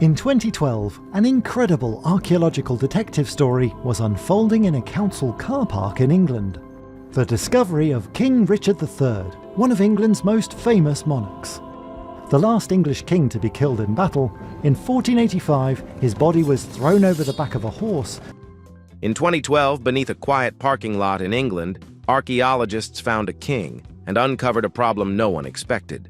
In 2012, an incredible archaeological detective story was unfolding in a council car park in England. The discovery of King Richard III, one of England's most famous monarchs. The last English king to be killed in battle, in 1485 his body was thrown over the back of a horse. In 2012, beneath a quiet parking lot in England, archaeologists found a king and uncovered a problem no one expected.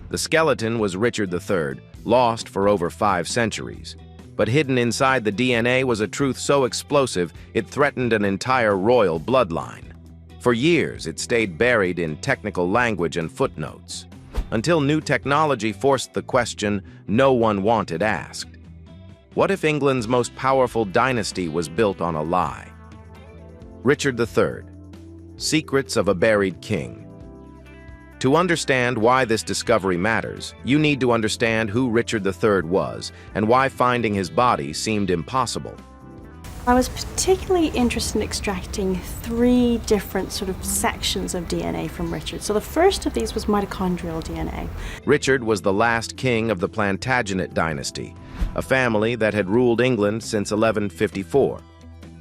The skeleton was Richard III, lost for over 5 centuries. But hidden inside the DNA was a truth so explosive it threatened an entire royal bloodline. For years, it stayed buried in technical language and footnotes, until new technology forced the question no one wanted asked. What if England's most powerful dynasty was built on a lie? Richard III, Secrets of a Buried King. To understand why this discovery matters, you need to understand who Richard III was and why finding his body seemed impossible. I was particularly interested in extracting 3 different sort of sections of DNA from Richard. So the first of these was mitochondrial DNA. Richard was the last king of the Plantagenet dynasty, a family that had ruled England since 1154.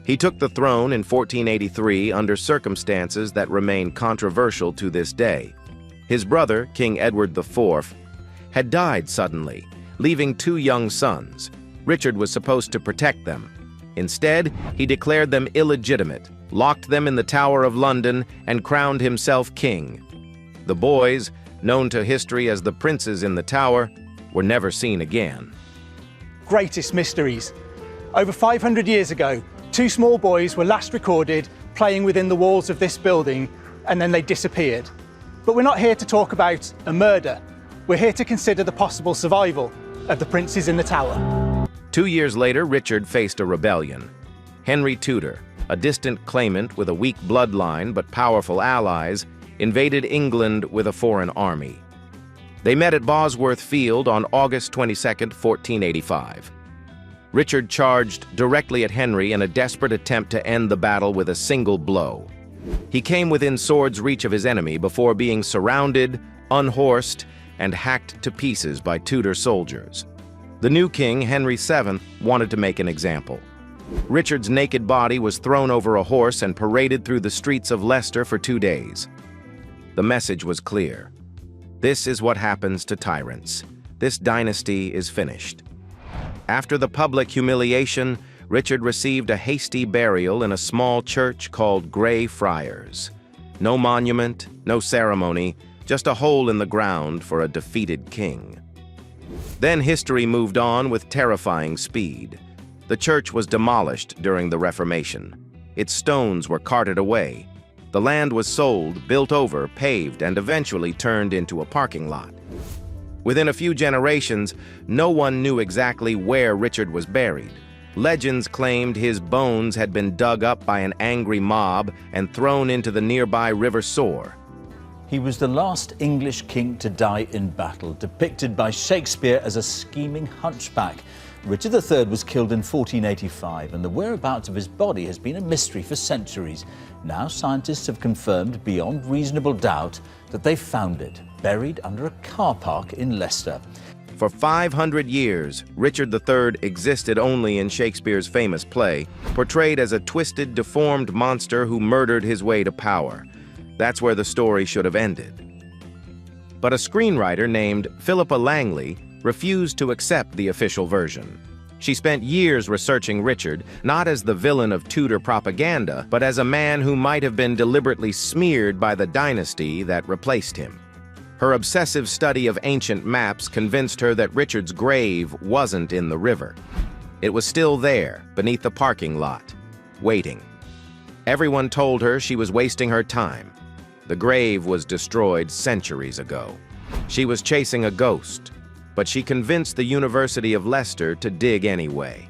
He took the throne in 1483 under circumstances that remain controversial to this day. His brother, King Edward IV, had died suddenly, leaving 2 young sons. Richard was supposed to protect them. Instead, he declared them illegitimate, locked them in the Tower of London, and crowned himself king. The boys, known to history as the princes in the Tower, were never seen again. Greatest mysteries. Over 500 years ago, 2 small boys were last recorded playing within the walls of this building, and then they disappeared. But we're not here to talk about a murder. We're here to consider the possible survival of the princes in the Tower. 2 years later, Richard faced a rebellion. Henry Tudor, a distant claimant with a weak bloodline but powerful allies, invaded England with a foreign army. They met at Bosworth Field on August 22, 1485. Richard charged directly at Henry in a desperate attempt to end the battle with a single blow. He came within sword's reach of his enemy before being surrounded, unhorsed, and hacked to pieces by Tudor soldiers. The new king, Henry VII, wanted to make an example. Richard's naked body was thrown over a horse and paraded through the streets of Leicester for 2 days. The message was clear. This is what happens to tyrants. This dynasty is finished. After the public humiliation, Richard received a hasty burial in a small church called Grey Friars. No monument, no ceremony, just a hole in the ground for a defeated king. Then history moved on with terrifying speed. The church was demolished during the Reformation. Its stones were carted away. The land was sold, built over, paved, and eventually turned into a parking lot. Within a few generations, no one knew exactly where Richard was buried. Legends claimed his bones had been dug up by an angry mob and thrown into the nearby River Soar. He was the last English king to die in battle, depicted by Shakespeare as a scheming hunchback. Richard III was killed in 1485, and the whereabouts of his body has been a mystery for centuries. Now scientists have confirmed beyond reasonable doubt that they found it, buried under a car park in Leicester. For 500 years, Richard III existed only in Shakespeare's famous play, portrayed as a twisted, deformed monster who murdered his way to power. That's where the story should have ended. But a screenwriter named Philippa Langley refused to accept the official version. She spent years researching Richard, not as the villain of Tudor propaganda, but as a man who might have been deliberately smeared by the dynasty that replaced him. Her obsessive study of ancient maps convinced her that Richard's grave wasn't in the river. It was still there, beneath the parking lot, waiting. Everyone told her she was wasting her time. The grave was destroyed centuries ago. She was chasing a ghost, but she convinced the University of Leicester to dig anyway.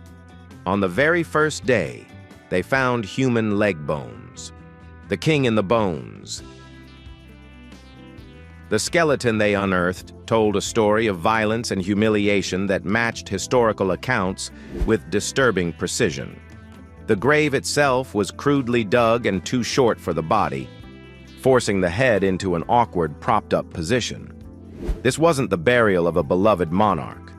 On the very first day, they found human leg bones. The king in the bones. The skeleton they unearthed told a story of violence and humiliation that matched historical accounts with disturbing precision. The grave itself was crudely dug and too short for the body, forcing the head into an awkward propped-up position. This wasn't the burial of a beloved monarch.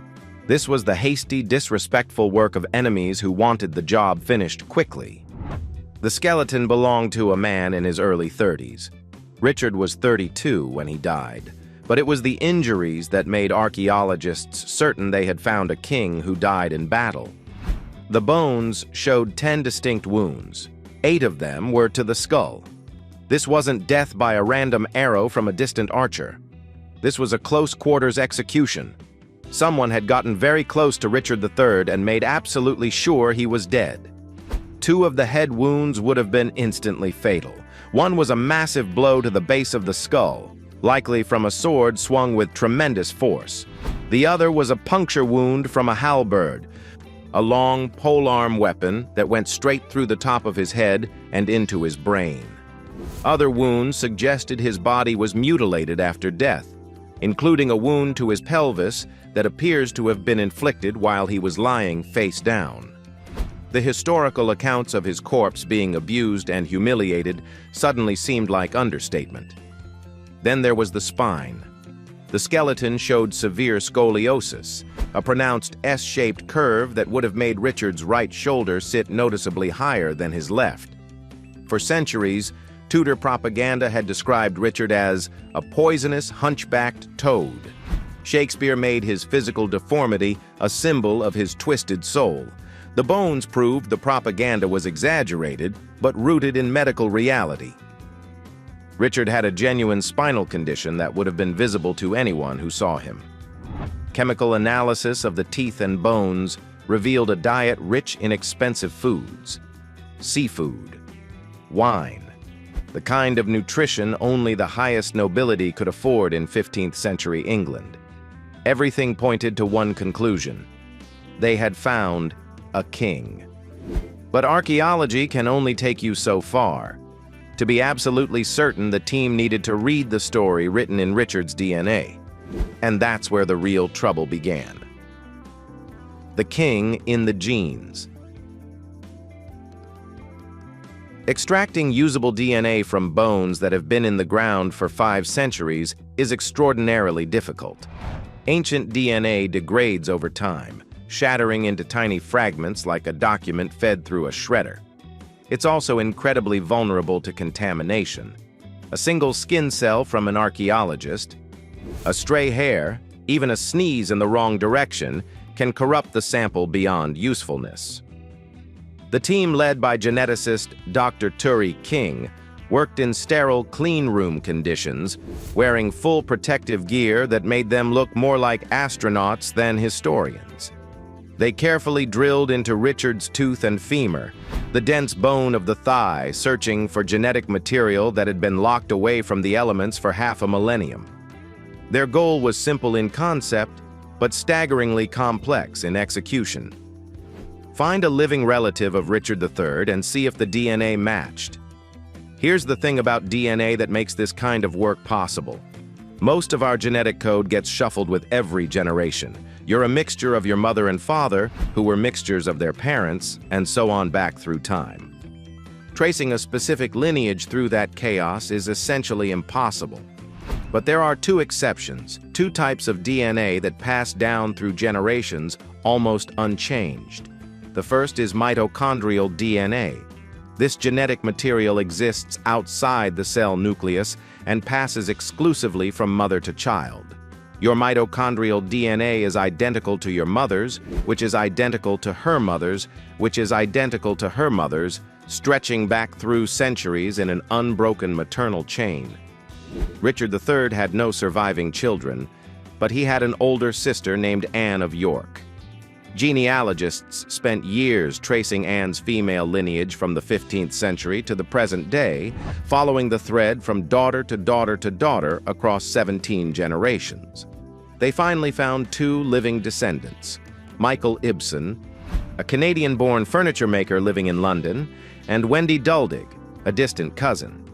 This was the hasty, disrespectful work of enemies who wanted the job finished quickly. The skeleton belonged to a man in his early 30s. Richard was 32 when he died, but it was the injuries that made archaeologists certain they had found a king who died in battle. The bones showed 10 distinct wounds. 8 of them were to the skull. This wasn't death by a random arrow from a distant archer. This was a close-quarters execution. Someone had gotten very close to Richard III and made absolutely sure he was dead. 2 of the head wounds would have been instantly fatal. One was a massive blow to the base of the skull, likely from a sword swung with tremendous force. The other was a puncture wound from a halberd, a long polearm weapon that went straight through the top of his head and into his brain. Other wounds suggested his body was mutilated after death, including a wound to his pelvis that appears to have been inflicted while he was lying face down. The historical accounts of his corpse being abused and humiliated suddenly seemed like understatement. Then there was the spine. The skeleton showed severe scoliosis, a pronounced S-shaped curve that would have made Richard's right shoulder sit noticeably higher than his left. For centuries, Tudor propaganda had described Richard as a poisonous, hunchbacked toad. Shakespeare made his physical deformity a symbol of his twisted soul. The bones proved the propaganda was exaggerated, but rooted in medical reality. Richard had a genuine spinal condition that would have been visible to anyone who saw him. Chemical analysis of the teeth and bones revealed a diet rich in expensive foods, seafood, wine, the kind of nutrition only the highest nobility could afford in 15th century England. Everything pointed to one conclusion: they had found a king. But archaeology can only take you so far. To be absolutely certain, the team needed to read the story written in Richard's DNA. And that's where the real trouble began. The king in the genes. Extracting usable DNA from bones that have been in the ground for 5 centuries is extraordinarily difficult. Ancient DNA degrades over time, shattering into tiny fragments like a document fed through a shredder. It's also incredibly vulnerable to contamination. A single skin cell from an archaeologist, a stray hair, even a sneeze in the wrong direction can corrupt the sample beyond usefulness. The team, led by geneticist Dr. Turi King, worked in sterile clean room conditions, wearing full protective gear that made them look more like astronauts than historians. They carefully drilled into Richard's tooth and femur, the dense bone of the thigh, searching for genetic material that had been locked away from the elements for half a millennium. Their goal was simple in concept, but staggeringly complex in execution. Find a living relative of Richard III and see if the DNA matched. Here's the thing about DNA that makes this kind of work possible. Most of our genetic code gets shuffled with every generation. You're a mixture of your mother and father, who were mixtures of their parents, and so on back through time. Tracing a specific lineage through that chaos is essentially impossible. But there are 2 exceptions, 2 types of DNA that pass down through generations almost unchanged. The first is mitochondrial DNA. This genetic material exists outside the cell nucleus and passes exclusively from mother to child. Your mitochondrial DNA is identical to your mother's, which is identical to her mother's, which is identical to her mother's, stretching back through centuries in an unbroken maternal chain. Richard III had no surviving children, but he had an older sister named Anne of York. Genealogists spent years tracing Anne's female lineage from the 15th century to the present day, following the thread from daughter to daughter to daughter across 17 generations. They finally found 2 living descendants: Michael Ibsen, a Canadian-born furniture maker living in London, and Wendy Duldig, a distant cousin.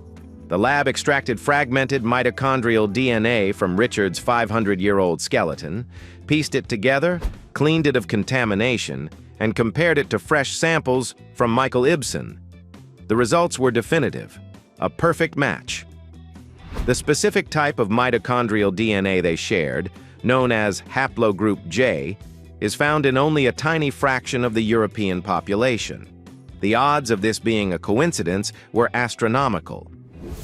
The lab extracted fragmented mitochondrial DNA from Richard's 500-year-old skeleton, pieced it together, cleaned it of contamination, and compared it to fresh samples from Michael Ibsen. The results were definitive, a perfect match. The specific type of mitochondrial DNA they shared, known as haplogroup J, is found in only a tiny fraction of the European population. The odds of this being a coincidence were astronomical.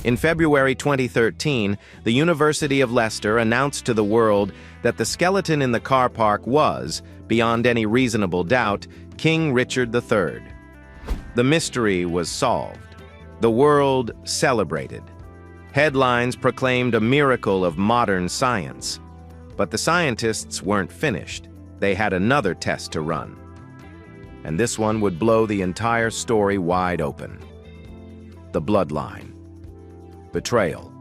In February 2013, the University of Leicester announced to the world that the skeleton in the car park was, beyond any reasonable doubt, King Richard III. The mystery was solved. The world celebrated. Headlines proclaimed a miracle of modern science. But the scientists weren't finished. They had another test to run. And this one would blow the entire story wide open. The Bloodline. Betrayal.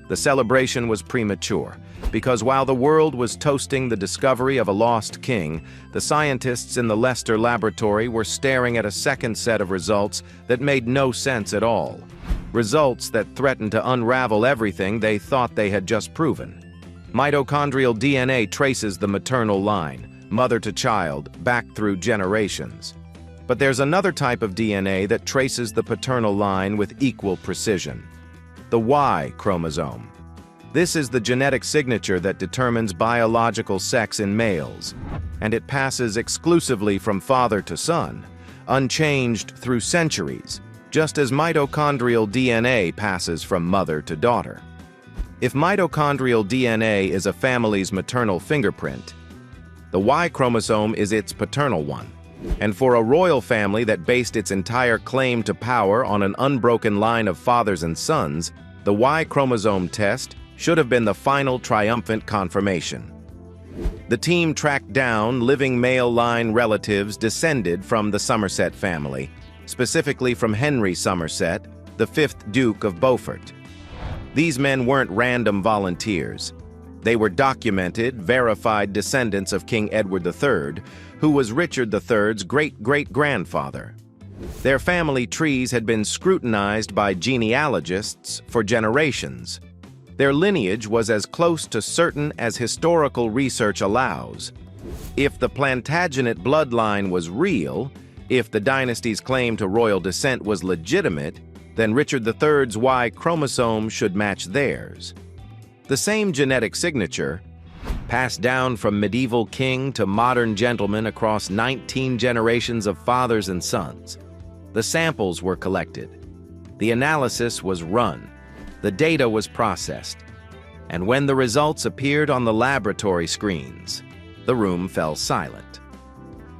The celebration was premature, because while the world was toasting the discovery of a lost king, the scientists in the Leicester laboratory were staring at a second set of results that made no sense at all. Results that threatened to unravel everything they thought they had just proven. Mitochondrial DNA traces the maternal line, mother to child, back through generations. But there's another type of DNA that traces the paternal line with equal precision. The Y chromosome. This is the genetic signature that determines biological sex in males, and it passes exclusively from father to son, unchanged through centuries, just as mitochondrial DNA passes from mother to daughter. If mitochondrial DNA is a family's maternal fingerprint, the Y chromosome is its paternal one. And for a royal family that based its entire claim to power on an unbroken line of fathers and sons, the Y chromosome test should have been the final triumphant confirmation. The team tracked down living male line relatives descended from the Somerset family, specifically from Henry Somerset, the 5th Duke of Beaufort. These men weren't random volunteers. They were documented, verified descendants of King Edward III, who was Richard III's great-great-grandfather. Their family trees had been scrutinized by genealogists for generations. Their lineage was as close to certain as historical research allows. If the Plantagenet bloodline was real, if the dynasty's claim to royal descent was legitimate, then Richard III's Y chromosome should match theirs. The same genetic signature, passed down from medieval king to modern gentleman across 19 generations of fathers and sons. The samples were collected. The analysis was run. The data was processed. And when the results appeared on the laboratory screens, the room fell silent.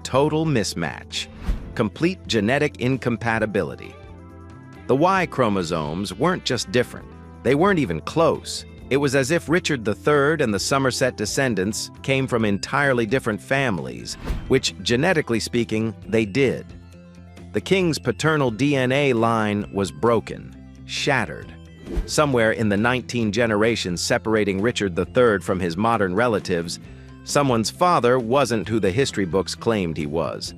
Total mismatch. Complete genetic incompatibility. The Y chromosomes weren't just different. They weren't even close. It was as if Richard III and the Somerset descendants came from entirely different families, which, genetically speaking, they did. The king's paternal DNA line was broken, shattered. Somewhere in the 19 generations separating Richard III from his modern relatives, someone's father wasn't who the history books claimed he was.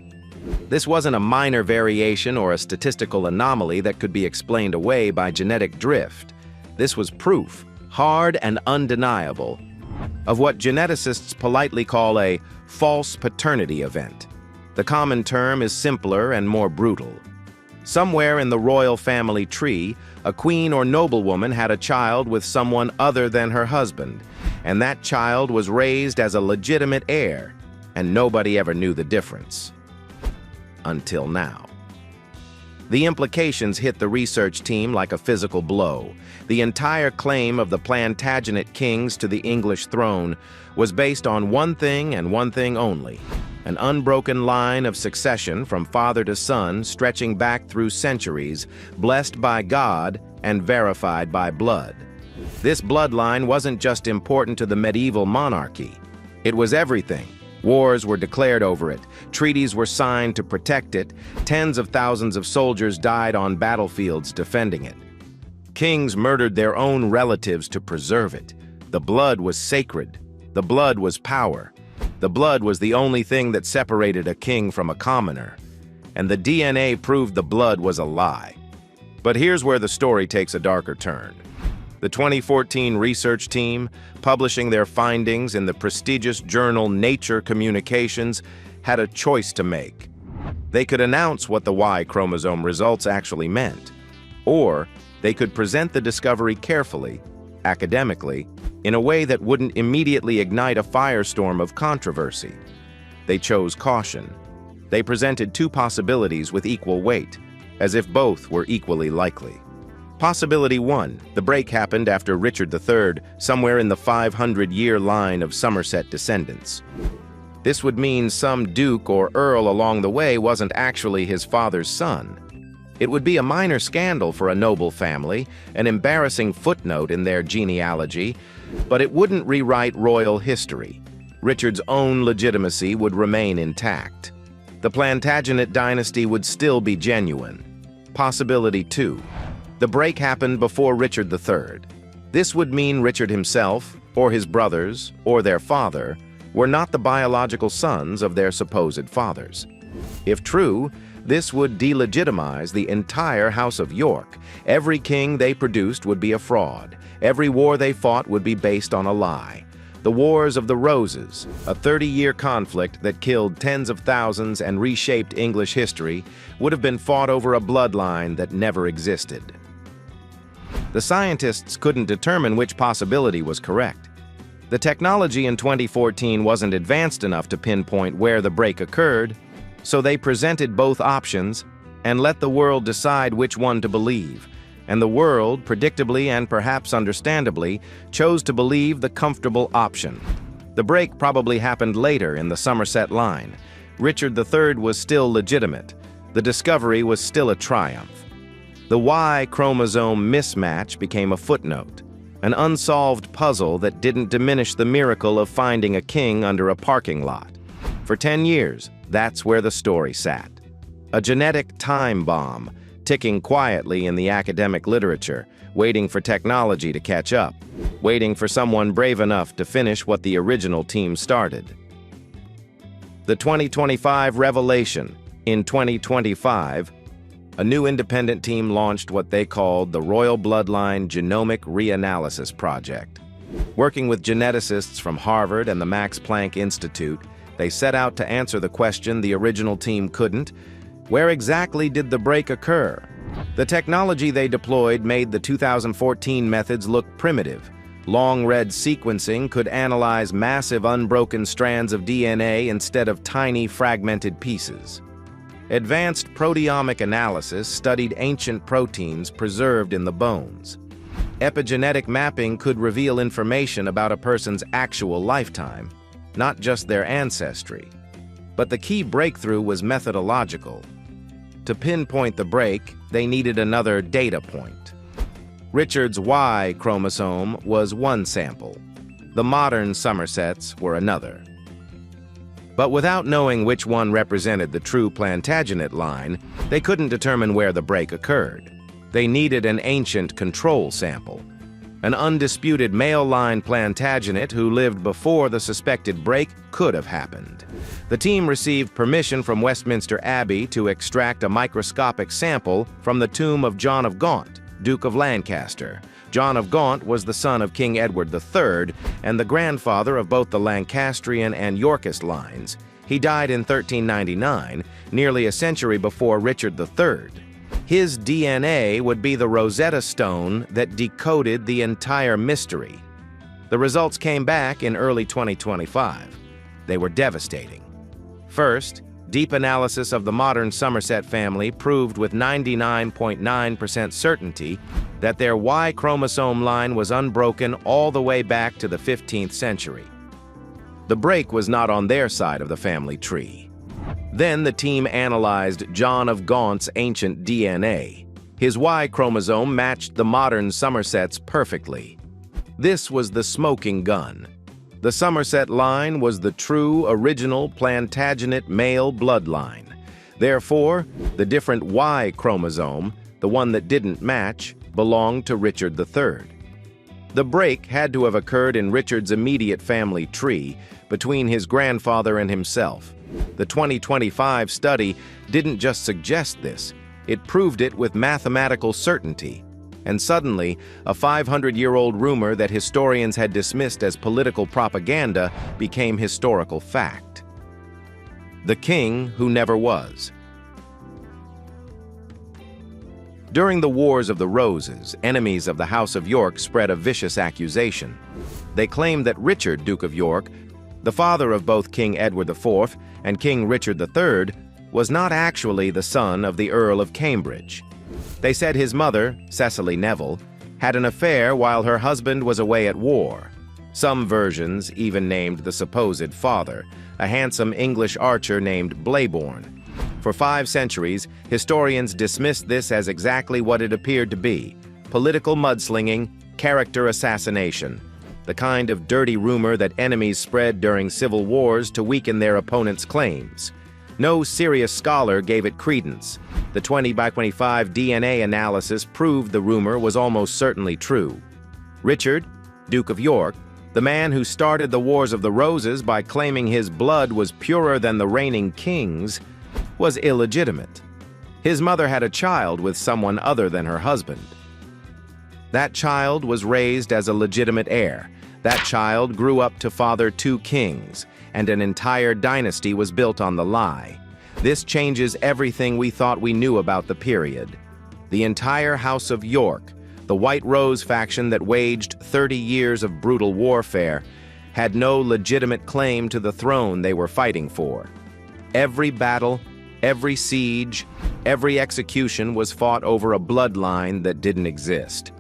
This wasn't a minor variation or a statistical anomaly that could be explained away by genetic drift. This was proof, hard and undeniable, of what geneticists politely call a false paternity event. The common term is simpler and more brutal. Somewhere in the royal family tree, a queen or noblewoman had a child with someone other than her husband, and that child was raised as a legitimate heir, and nobody ever knew the difference. Until now. The implications hit the research team like a physical blow. The entire claim of the Plantagenet kings to the English throne was based on one thing and one thing only: an unbroken line of succession from father to son stretching back through centuries, blessed by God and verified by blood. This bloodline wasn't just important to the medieval monarchy. It was everything. Wars were declared over it, treaties were signed to protect it, tens of thousands of soldiers died on battlefields defending it. Kings murdered their own relatives to preserve it. The blood was sacred. The blood was power. The blood was the only thing that separated a king from a commoner. And the DNA proved the blood was a lie. But here's where the story takes a darker turn. The 2014 research team, publishing their findings in the prestigious journal Nature Communications, had a choice to make. They could announce what the Y chromosome results actually meant, or they could present the discovery carefully, academically, in a way that wouldn't immediately ignite a firestorm of controversy. They chose caution. They presented two possibilities with equal weight, as if both were equally likely. Possibility 1, the break happened after Richard III, somewhere in the 500-year line of Somerset descendants. This would mean some duke or earl along the way wasn't actually his father's son. It would be a minor scandal for a noble family, an embarrassing footnote in their genealogy, but it wouldn't rewrite royal history. Richard's own legitimacy would remain intact. The Plantagenet dynasty would still be genuine. Possibility 2. The break happened before Richard III. This would mean Richard himself, or his brothers, or their father, were not the biological sons of their supposed fathers. If true, this would delegitimize the entire House of York. Every king they produced would be a fraud. Every war they fought would be based on a lie. The Wars of the Roses, a 30-year conflict that killed tens of thousands and reshaped English history, would have been fought over a bloodline that never existed. The scientists couldn't determine which possibility was correct. The technology in 2014 wasn't advanced enough to pinpoint where the break occurred, so they presented both options and let the world decide which one to believe. And the world, predictably and perhaps understandably, chose to believe the comfortable option. The break probably happened later in the Somerset line. Richard III was still legitimate. The discovery was still a triumph. The Y chromosome mismatch became a footnote, an unsolved puzzle that didn't diminish the miracle of finding a king under a parking lot. For 10 years, that's where the story sat. A genetic time bomb, ticking quietly in the academic literature, waiting for technology to catch up, waiting for someone brave enough to finish what the original team started. The 2025 revelation. In 2025, a new independent team launched what they called the Royal Bloodline Genomic Reanalysis Project. Working with geneticists from Harvard and the Max Planck Institute, they set out to answer the question the original team couldn't: where exactly did the break occur? The technology they deployed made the 2014 methods look primitive. Long-read sequencing could analyze massive unbroken strands of DNA instead of tiny fragmented pieces. Advanced proteomic analysis studied ancient proteins preserved in the bones. Epigenetic mapping could reveal information about a person's actual lifetime, not just their ancestry. But the key breakthrough was methodological. To pinpoint the break, they needed another data point. Richard's Y chromosome was one sample. The modern Somersets were another. But without knowing which one represented the true Plantagenet line, they couldn't determine where the break occurred. They needed an ancient control sample, an undisputed male-line Plantagenet who lived before the suspected break could have happened. The team received permission from Westminster Abbey to extract a microscopic sample from the tomb of John of Gaunt, Duke of Lancaster. John of Gaunt was the son of King Edward III and the grandfather of both the Lancastrian and Yorkist lines. He died in 1399, nearly a century before Richard III. His DNA would be the Rosetta Stone that decoded the entire mystery. The results came back in early 2025. They were devastating. First, deep analysis of the modern Somerset family proved with 99.9% certainty that their Y chromosome line was unbroken all the way back to the 15th century. The break was not on their side of the family tree. Then the team analyzed John of Gaunt's ancient DNA. His Y chromosome matched the modern Somersets perfectly. This was the smoking gun. The Somerset line was the true, original Plantagenet male bloodline. Therefore, the different Y chromosome, the one that didn't match, belonged to Richard III. The break had to have occurred in Richard's immediate family tree, between his grandfather and himself. The 2025 study didn't just suggest this, it proved it with mathematical certainty. And suddenly, a 500-year-old rumor that historians had dismissed as political propaganda became historical fact. The king who never was. During the Wars of the Roses, enemies of the House of York spread a vicious accusation. They claimed that Richard, Duke of York, the father of both King Edward IV and King Richard III, was not actually the son of the Earl of Cambridge. They said his mother, Cecily Neville, had an affair while her husband was away at war. Some versions even named the supposed father, a handsome English archer named Blayborn. For 5 centuries, historians dismissed this as exactly what it appeared to be: political mudslinging, character assassination, the kind of dirty rumor that enemies spread during civil wars to weaken their opponents' claims. No serious scholar gave it credence. The 20x25 DNA analysis proved the rumor was almost certainly true. Richard, Duke of York, the man who started the Wars of the Roses by claiming his blood was purer than the reigning king's, was illegitimate. His mother had a child with someone other than her husband. That child was raised as a legitimate heir. That child grew up to father 2 kings, and an entire dynasty was built on the lie. This changes everything we thought we knew about the period. The entire House of York, the White Rose faction that waged 30 years of brutal warfare, had no legitimate claim to the throne they were fighting for. Every battle, every siege, every execution was fought over a bloodline that didn't exist.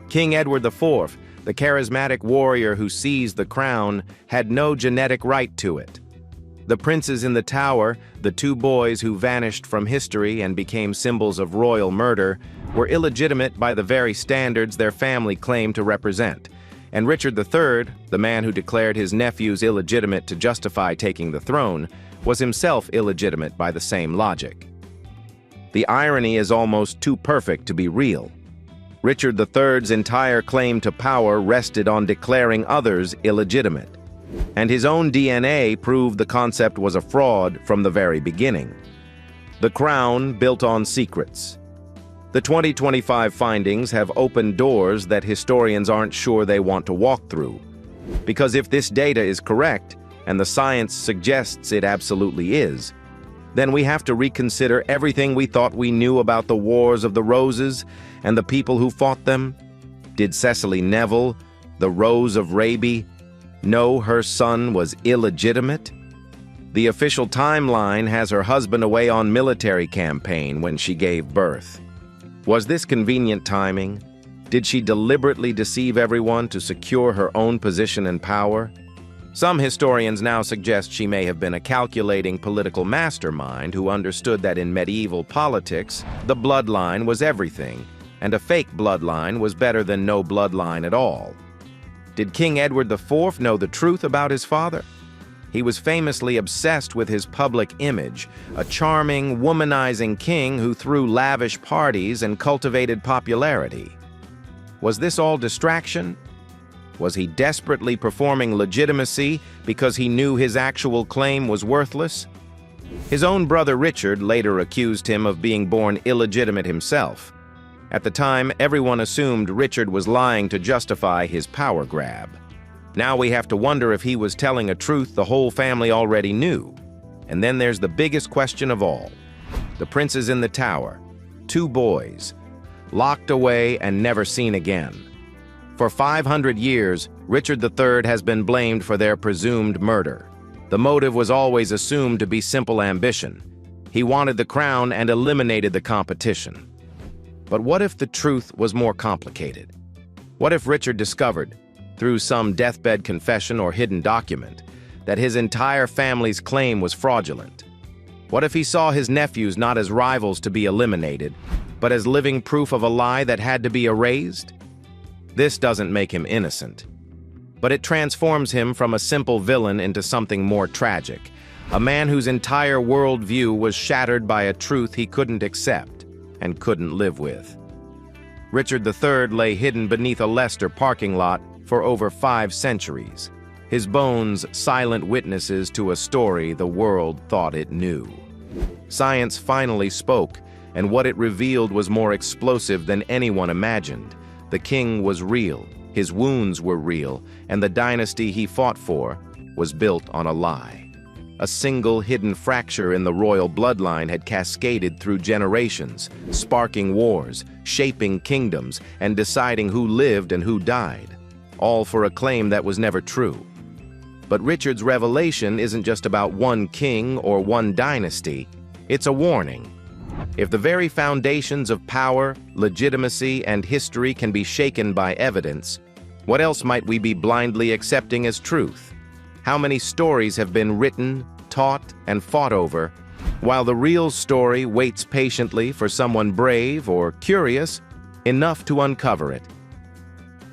King Edward IV, the charismatic warrior who seized the crown, had no genetic right to it. The princes in the Tower, the 2 boys who vanished from history and became symbols of royal murder, were illegitimate by the very standards their family claimed to represent. And Richard III, the man who declared his nephews illegitimate to justify taking the throne, was himself illegitimate by the same logic. The irony is almost too perfect to be real. Richard III's entire claim to power rested on declaring others illegitimate, and his own DNA proved the concept was a fraud from the very beginning. The crown built on secrets. The 2025 findings have opened doors that historians aren't sure they want to walk through. Because if this data is correct, and the science suggests it absolutely is, then we have to reconsider everything we thought we knew about the Wars of the Roses and the people who fought them. Did Cecily Neville, the Rose of Raby, know her son was illegitimate? The official timeline has her husband away on military campaign when she gave birth. Was this convenient timing? Did she deliberately deceive everyone to secure her own position and power? Some historians now suggest she may have been a calculating political mastermind who understood that in medieval politics, the bloodline was everything, and a fake bloodline was better than no bloodline at all. Did King Edward IV know the truth about his father? He was famously obsessed with his public image, a charming, womanizing king who threw lavish parties and cultivated popularity. Was this all distraction? Was he desperately performing legitimacy because he knew his actual claim was worthless? His own brother Richard later accused him of being born illegitimate himself. At the time, everyone assumed Richard was lying to justify his power grab. Now we have to wonder if he was telling a truth the whole family already knew. And then there's the biggest question of all. The princes in the Tower, 2 boys, locked away and never seen again. For 500 years, Richard III has been blamed for their presumed murder. The motive was always assumed to be simple ambition. He wanted the crown and eliminated the competition. But what if the truth was more complicated? What if Richard discovered, through some deathbed confession or hidden document, that his entire family's claim was fraudulent? What if he saw his nephews not as rivals to be eliminated, but as living proof of a lie that had to be erased? This doesn't make him innocent, but it transforms him from a simple villain into something more tragic, a man whose entire worldview was shattered by a truth he couldn't accept and couldn't live with. Richard III lay hidden beneath a Leicester parking lot for over 5 centuries, his bones silent witnesses to a story the world thought it knew. Science finally spoke, and what it revealed was more explosive than anyone imagined. The king was real, his wounds were real, and the dynasty he fought for was built on a lie. A single hidden fracture in the royal bloodline had cascaded through generations, sparking wars, shaping kingdoms, and deciding who lived and who died, all for a claim that was never true. But Richard's revelation isn't just about one king or one dynasty, it's a warning. If the very foundations of power, legitimacy, and history can be shaken by evidence, what else might we be blindly accepting as truth? How many stories have been written, taught, and fought over, while the real story waits patiently for someone brave or curious enough to uncover it?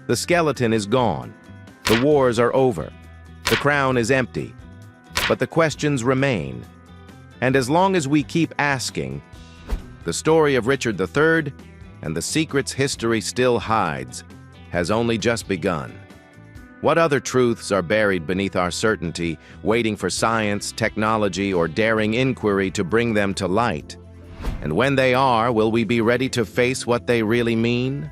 The skeleton is gone. The wars are over. The crown is empty. But the questions remain. And as long as we keep asking, the story of Richard III and the secrets history still hides has only just begun. What other truths are buried beneath our certainty, waiting for science, technology, or daring inquiry to bring them to light? And when they are, will we be ready to face what they really mean?